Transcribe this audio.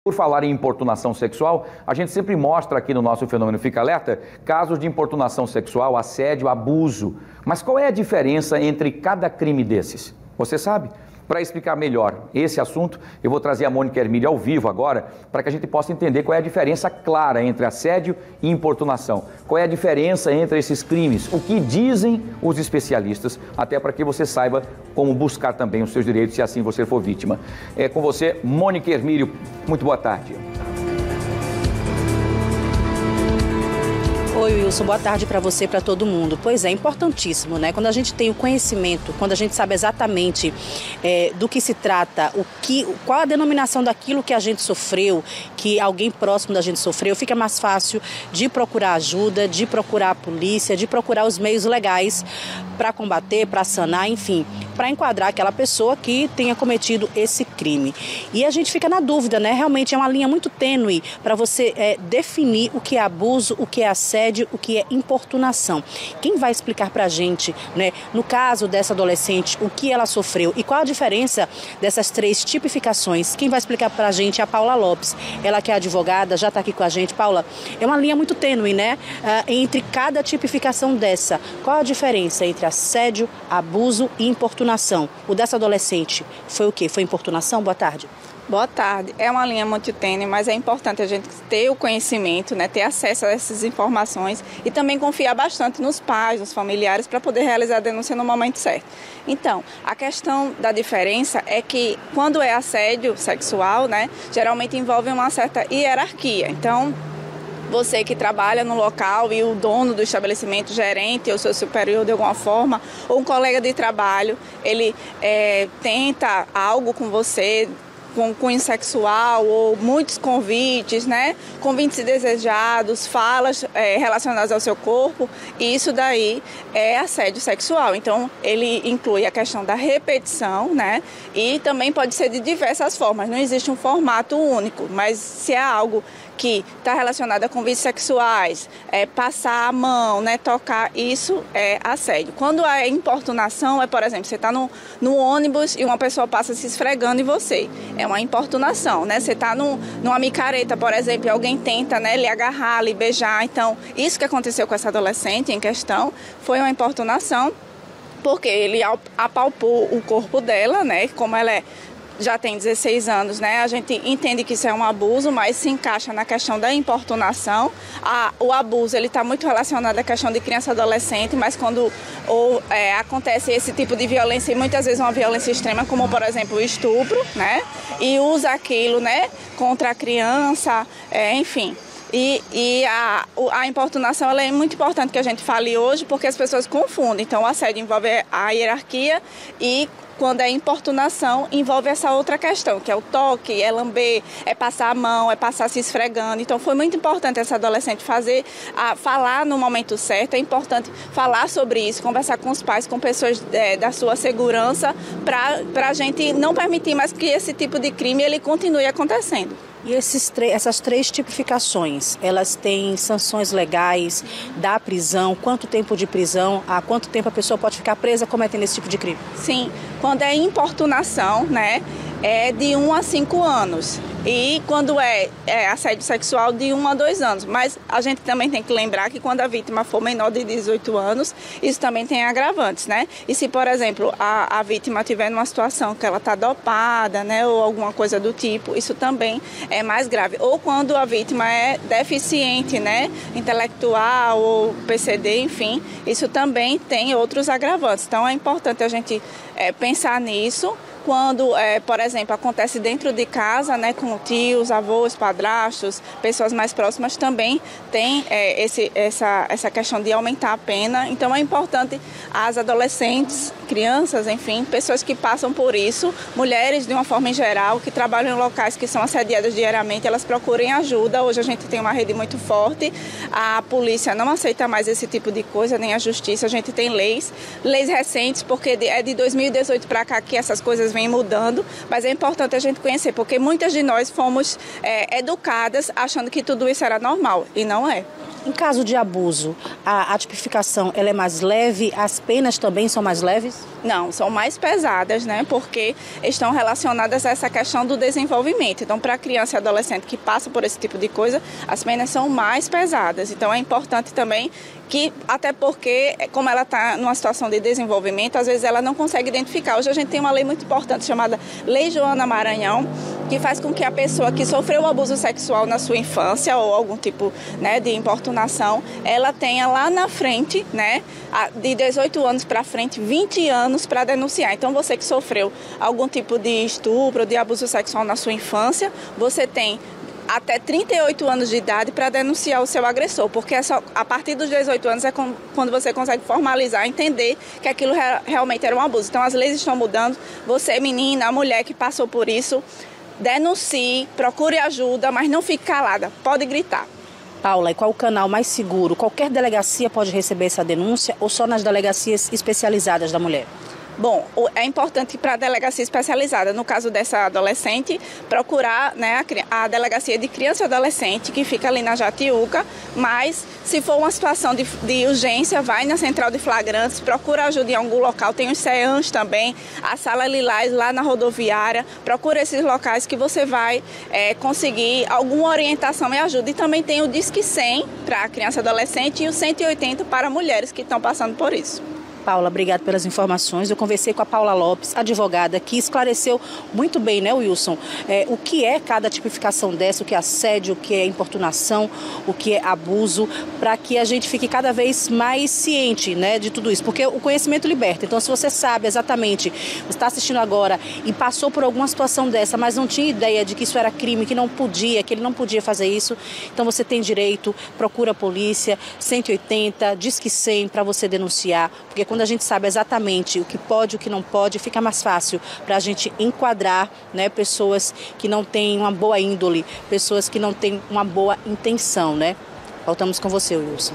Por falar em importunação sexual, a gente sempre mostra aqui no nosso Fenômeno Fica Alerta casos de importunação sexual, assédio, abuso. Mas qual é a diferença entre cada crime desses? Você sabe? Para explicar melhor esse assunto, eu vou trazer a Mônica Hermílio ao vivo agora, para que a gente possa entender qual é a diferença clara entre assédio e importunação. Qual é a diferença entre esses crimes, o que dizem os especialistas, até para que você saiba como buscar também os seus direitos se assim você for vítima. É com você, Mônica Hermílio. Muito boa tarde. Oi, Wilson, boa tarde para você e para todo mundo. Pois é, importantíssimo, né? Quando a gente tem o conhecimento, quando a gente sabe exatamente do que se trata, qual a denominação daquilo que a gente sofreu, que alguém próximo da gente sofreu, fica mais fácil de procurar ajuda, de procurar a polícia, de procurar os meios legais para combater, para sanar, enfim, para enquadrar aquela pessoa que tenha cometido esse crime. E a gente fica na dúvida, né? Realmente é uma linha muito tênue para você definir o que é abuso, o que é assédio, o que é importunação. Quem vai explicar para a gente, né, no caso dessa adolescente, o que ela sofreu e qual a diferença dessas três tipificações? Quem vai explicar para a gente é a Paula Lopes. Ela que é advogada, já está aqui com a gente. Paula, é uma linha muito tênue, né, entre cada tipificação dessa. Qual a diferença entre assédio, abuso e importunação? O dessa adolescente foi o quê? Foi importunação? Boa tarde. Boa tarde. É uma linha muito tênue, mas é importante a gente ter o conhecimento, né, ter acesso a essas informações e também confiar bastante nos pais, nos familiares, para poder realizar a denúncia no momento certo. Então, a questão da diferença é que quando é assédio sexual, né, geralmente envolve uma certa hierarquia. Então, você que trabalha no local e o dono do estabelecimento, gerente ou seu superior de alguma forma, ou um colega de trabalho, ele tenta algo com você, com cunho sexual ou muitos convites, né? Convites desejados, falas relacionadas ao seu corpo, e isso daí é assédio sexual. Então, ele inclui a questão da repetição, né? E também pode ser de diversas formas, não existe um formato único, mas se é algo que está relacionado a convites sexuais, passar a mão, né, tocar, isso é assédio. Quando a importunação por exemplo, você está no ônibus e uma pessoa passa se esfregando em você, é uma importunação, né? Você está numa micareta, por exemplo, e alguém tenta, né, lhe agarrar, lhe beijar. Então, isso que aconteceu com essa adolescente em questão foi uma importunação, porque ele apalpou o corpo dela, né, como ela já tem 16 anos, né? A gente entende que isso é um abuso, mas se encaixa na questão da importunação. O abuso, ele está muito relacionado à questão de criança e adolescente, mas quando acontece esse tipo de violência, e muitas vezes uma violência extrema, como por exemplo o estupro, né? E usa aquilo, né, contra a criança, enfim. E a importunação, ela é muito importante que a gente fale hoje, porque as pessoas confundem. Então, o assédio envolve a hierarquia e quando é importunação, envolve essa outra questão, que é o toque, é lamber, é passar a mão, é passar se esfregando. Então, foi muito importante essa adolescente falar no momento certo. É importante falar sobre isso, conversar com os pais, com pessoas da sua segurança, para a gente não permitir mais que esse tipo de crime ele continue acontecendo. E essas três tipificações, elas têm sanções legais, da prisão, quanto tempo de prisão, há quanto tempo a pessoa pode ficar presa cometendo esse tipo de crime? Sim, quando é importunação, né, é de 1 a 5 anos. E quando é assédio sexual, de 1 a 2 anos. Mas a gente também tem que lembrar que quando a vítima for menor de 18 anos, isso também tem agravantes, né? E se, por exemplo, a vítima estiver numa situação que ela está dopada, né, ou alguma coisa do tipo, isso também é mais grave. Ou quando a vítima é deficiente, né, intelectual ou PCD, enfim, isso também tem outros agravantes. Então, é importante a gente pensar nisso. Quando, por exemplo, acontece dentro de casa, né, com tios, avós, padrastos, pessoas mais próximas, também tem essa questão de aumentar a pena. Então, é importante as adolescentes, crianças, enfim, pessoas que passam por isso, mulheres de uma forma em geral, que trabalham em locais que são assediadas diariamente, elas procurem ajuda. Hoje a gente tem uma rede muito forte, a polícia não aceita mais esse tipo de coisa, nem a justiça. A gente tem leis recentes, porque é de 2018 para cá que essas coisas vem mudando, mas é importante a gente conhecer, porque muitas de nós fomos educadas achando que tudo isso era normal, e não é. Em caso de abuso, a tipificação ela é mais leve? As penas também são mais leves? Não, são mais pesadas, né? Porque estão relacionadas a essa questão do desenvolvimento. Então, para a criança e adolescente que passa por esse tipo de coisa, as penas são mais pesadas. Então, é importante também que, até porque, como ela está numa situação de desenvolvimento, às vezes ela não consegue identificar. Hoje a gente tem uma lei muito importante chamada Lei Joana Maranhão, que faz com que a pessoa que sofreu um abuso sexual na sua infância ou algum tipo, né, de importunação, ela tenha lá na frente, né, de 18 anos para frente, 20 anos para denunciar. Então, você que sofreu algum tipo de estupro, de abuso sexual na sua infância, você tem até 38 anos de idade para denunciar o seu agressor, porque é só a partir dos 18 anos é quando você consegue formalizar, entender que aquilo realmente era um abuso. Então, as leis estão mudando. Você, menina, a mulher que passou por isso, denuncie, procure ajuda, mas não fique calada, pode gritar. Paula, e qual o canal mais seguro? Qualquer delegacia pode receber essa denúncia ou só nas delegacias especializadas da mulher? Bom, é importante para a delegacia especializada, no caso dessa adolescente, procurar, né, a delegacia de criança e adolescente, que fica ali na Jatiuca, mas se for uma situação de urgência, vai na central de flagrantes, procura ajuda em algum local, tem os CEANs também, a Sala Lilás lá na rodoviária, procura esses locais que você vai conseguir alguma orientação e ajuda. E também tem o Disque 100 para criança e adolescente e o 180 para mulheres que estão passando por isso. Paula, obrigada pelas informações. Eu conversei com a Paula Lopes, advogada, que esclareceu muito bem, né, Wilson, o que é cada tipificação dessa, o que é assédio, o que é importunação, o que é abuso, para que a gente fique cada vez mais ciente, né, de tudo isso, porque o conhecimento liberta. Então, se você sabe exatamente, você está assistindo agora e passou por alguma situação dessa, mas não tinha ideia de que isso era crime, que não podia, que ele não podia fazer isso, então você tem direito, procura a polícia, 180, Disque 100 para você denunciar, porque quando a gente sabe exatamente o que pode e o que não pode, fica mais fácil para a gente enquadrar, né, pessoas que não têm uma boa índole, pessoas que não têm uma boa intenção, né? Voltamos com você, Wilson.